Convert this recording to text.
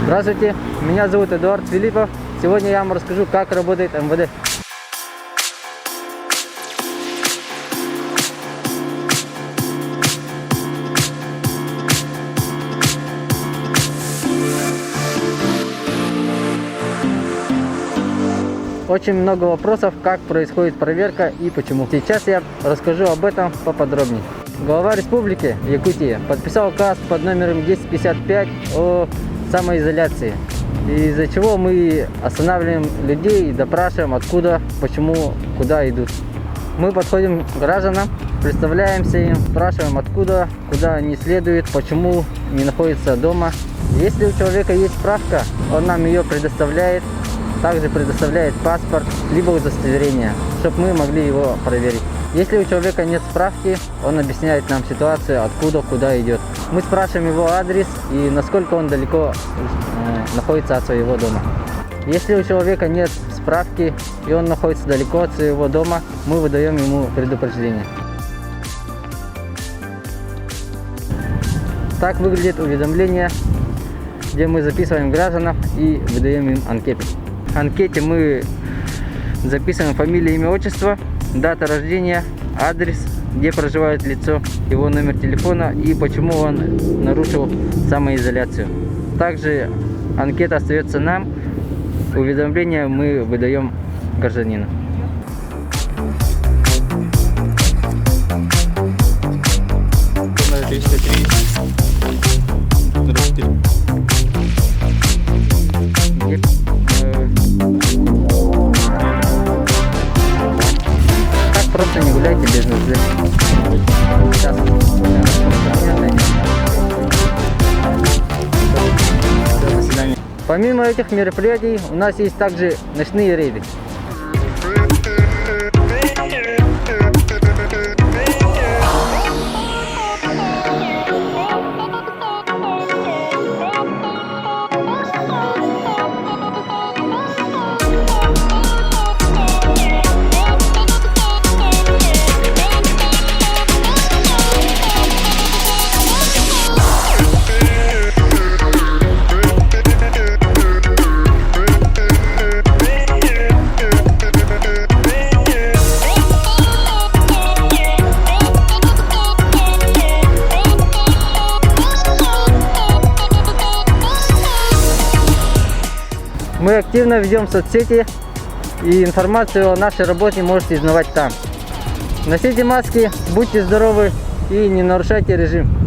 Здравствуйте, меня зовут Эдуард Филиппов. Сегодня я вам расскажу, как работает МВД. Очень много вопросов, как происходит проверка и почему. Сейчас я расскажу об этом поподробнее. Глава Республики Якутия подписал указ под номером 1055 о самоизоляции, из-за чего мы останавливаем людей и допрашиваем, откуда, почему, куда идут. Мы подходим к гражданам, представляемся им, спрашиваем, откуда, куда не следует, почему не находится дома. Если у человека есть справка, он нам ее предоставляет. Также предоставляет паспорт, либо удостоверение, чтобы мы могли его проверить. Если у человека нет справки, он объясняет нам ситуацию, откуда, куда идет. Мы спрашиваем его адрес и насколько он далеко находится от своего дома. Если у человека нет справки и он находится далеко от своего дома, мы выдаем ему предупреждение. Так выглядит уведомление, где мы записываем гражданам и выдаем им анкеты. В анкете мы записываем фамилию, имя, отчество, дата рождения, адрес, где проживает лицо, его номер телефона и почему он нарушил самоизоляцию. Также анкета остается нам, уведомление мы выдаем гражданину. Просто не гуляйте без нужды. Сейчас. До свидания. Помимо этих мероприятий, у нас есть также ночные рейды. Мы активно ведем соцсети, и информацию о нашей работе можете узнавать там. Носите маски, будьте здоровы и не нарушайте режим.